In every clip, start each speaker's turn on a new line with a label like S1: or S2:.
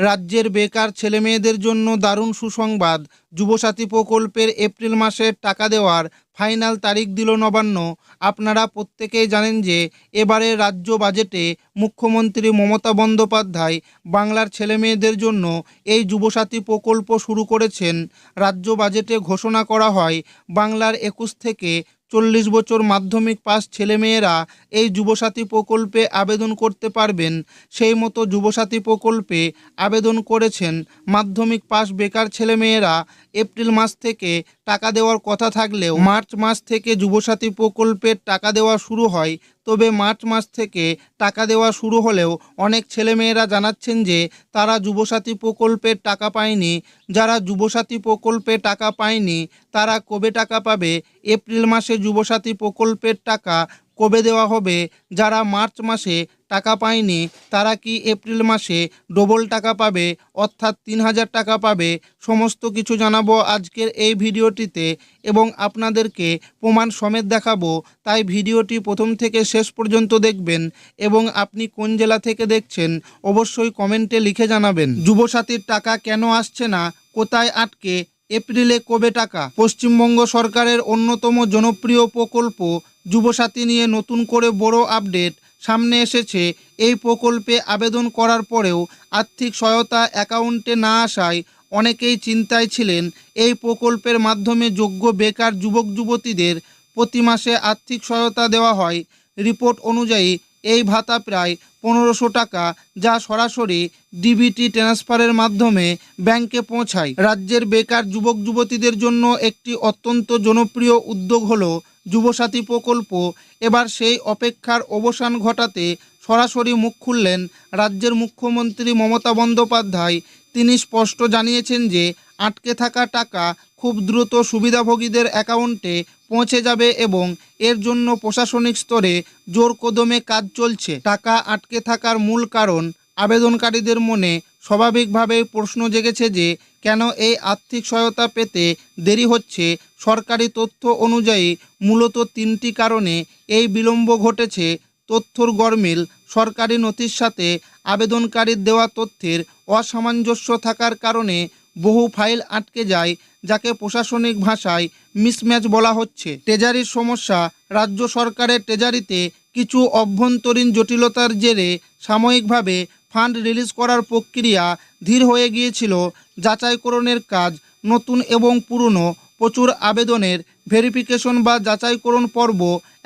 S1: রাজ্যের বেকার ছেলেমেয়েদের জন্য দারুণ সুসংবাদ। যুবসাথী প্রকল্পের এপ্রিল মাসের টাকা দেওয়ার ফাইনাল তারিখ দিল নবান্ন। আপনারা প্রত্যেকেই জানেন যে এবারের রাজ্য বাজেটে মুখ্যমন্ত্রী মমতা বন্দ্যোপাধ্যায় বাংলার ছেলেমেয়েদের জন্য এই যুবসাথী প্রকল্প শুরু করেছেন। রাজ্য বাজেটে ঘোষণা করা হয় বাংলার 21 থেকে 40 বছর মাধ্যমিক পাস ছেলেমেয়েরা এই যুবসাথী প্রকল্পে আবেদন করতে পারবেন। সেই মতো যুবসাথী প্রকল্পে আবেদন করেছেন মাধ্যমিক পাস বেকার ছেলেমেয়েরা। এপ্রিল মাস থেকে টাকা দেওয়ার কথা থাকলেও মার্চ মাস থেকে যুবসাথী প্রকল্পের টাকা দেওয়া শুরু হয়। তবে মার্চ মাস থেকে টাকা দেওয়া শুরু হলেও অনেক ছেলেমেয়েরা জানাচ্ছেন যে তারা যুবসাথী প্রকল্পের টাকা পায়নি। যারা যুবসাথী প্রকল্পে টাকা পায়নি তারা কবে টাকা পাবে? এপ্রিল মাসে যুবসাথী প্রকল্পের টাকা কবে দেওয়া হবে? যারা মার্চ মাসে টাকা পায়নি তারা কি এপ্রিল মাসে ডবল টাকা পাবে, অর্থাৎ 3000 টাকা পাবে? সমস্ত কিছু জানাবো আজকের এই ভিডিওটিতে এবং আপনাদেরকে প্রমাণ সমেত দেখাবো। তাই ভিডিওটি প্রথম থেকে শেষ পর্যন্ত দেখবেন এবং আপনি কোন জেলা থেকে দেখছেন অবশ্যই কমেন্টে লিখে জানাবেন। যুবসাথীর টাকা কেন আসছে না, কোথায় আটকে, এপ্রিলে কবে টাকা? পশ্চিমবঙ্গ সরকারের অন্যতম জনপ্রিয় প্রকল্প যুবসাথী নিয়ে নতুন করে বড় আপডেট সামনে এসেছে। এই প্রকল্পে আবেদন করার পরেও আর্থিক সহায়তা অ্যাকাউন্টে না আসায় অনেকেই চিন্তায় ছিলেন। এই প্রকল্পের মাধ্যমে যোগ্য বেকার যুবক যুবতীদের প্রতি মাসে আর্থিক সহায়তা দেওয়া হয়। রিপোর্ট অনুযায়ী এই ভাতা প্রায় 1500 টাকা, যা সরাসরি ডিবিটি ট্রান্সফারের মাধ্যমে ব্যাংকে পৌঁছায়। রাজ্যের বেকার যুবক যুবতীদের জন্য একটি অত্যন্ত জনপ্রিয় উদ্যোগ হলো যুবসাথী প্রকল্প। এবার সেই অপেক্ষার অবসান ঘটাতে সরাসরি মুখ খুললেন রাজ্যের মুখ্যমন্ত্রী মমতা বন্দ্যোপাধ্যায়। তিনি স্পষ্ট জানিয়েছেন যে আটকে থাকা টাকা খুব দ্রুত সুবিধাভোগীদের অ্যাকাউন্টে পৌঁছে যাবে এবং এর জন্য প্রশাসনিক স্তরে জোর কদমে কাজ চলছে। টাকা আটকে থাকার মূল কারণ, আবেদনকারীদের মনে স্বাভাবিকভাবেই প্রশ্ন জেগেছে যে কেন এই আর্থিক সহায়তা পেতে দেরি হচ্ছে। সরকারি তথ্য অনুযায়ী মূলত 3টি কারণে এই বিলম্ব ঘটেছে। তথ্যর গরমিল, সরকারি নথির সাথে আবেদনকারীর দেওয়া তথ্যের অসামঞ্জস্য থাকার কারণে বহু ফাইল আটকে যায়, যাকে প্রশাসনিক ভাষায় মিসম্যাচ বলা হচ্ছে। ট্রেজারির সমস্যা, রাজ্য সরকারের ট্রেজারিতে কিছু অভ্যন্তরীণ জটিলতার জেরে সাময়িকভাবে ফান্ড রিলিজ করার প্রক্রিয়া ধীর হয়ে গিয়েছিল। যাচাইকরণের কাজ, নতুন এবং পুরনো প্রচুর আবেদনের ভেরিফিকেশন বা যাচাইকরণ পর্ব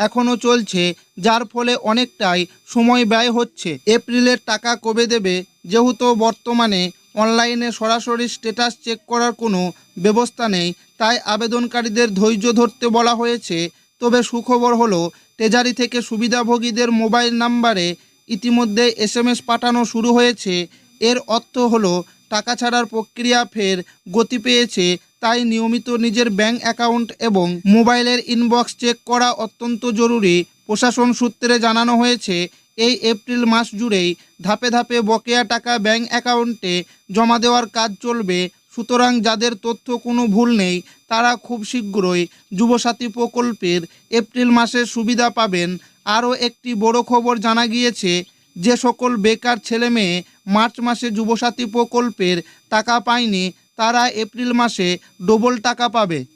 S1: এখনও চলছে, যার ফলে অনেকটাই সময় ব্যয় হচ্ছে। এপ্রিলের টাকা কবে দেবে? যেহেতু বর্তমানে অনলাইনে সরাসরি স্ট্যাটাস চেক করার কোনো ব্যবস্থা নেই, তাই আবেদনকারীদের ধৈর্য ধরতে বলা হয়েছে। তবে সুখবর হলো ট্রেজারি থেকে সুবিধাভোগীদের মোবাইল নাম্বারে ইতিমধ্যে SMS পাঠানো শুরু হয়েছে। এর অর্থ হলো টাকা ছাড়ার প্রক্রিয়া ফের গতি পেয়েছে। তাই নিয়মিত নিজের ব্যাংক অ্যাকাউন্ট এবং মোবাইলের ইনবক্স চেক করা অত্যন্ত জরুরি। প্রশাসন সূত্রে জানানো হয়েছে এই এপ্রিল মাস জুড়েই ধাপে ধাপে বকেয়া টাকা ব্যাংক অ্যাকাউন্টে জমা দেওয়ার কাজ চলবে। সুতরাং যাদের তথ্য কোনো ভুল নেই তারা খুব শীঘ্রই যুবসাথী প্রকল্পের এপ্রিল মাসের সুবিধা পাবেন। আরও একটি বড় খবর জানা গিয়েছে, যে সকল বেকার ছেলে মেয়ে মার্চ মাসে যুবসাথী প্রকল্পের টাকা পায়নি তারা এপ্রিল মাসে ডবল টাকা পাবে।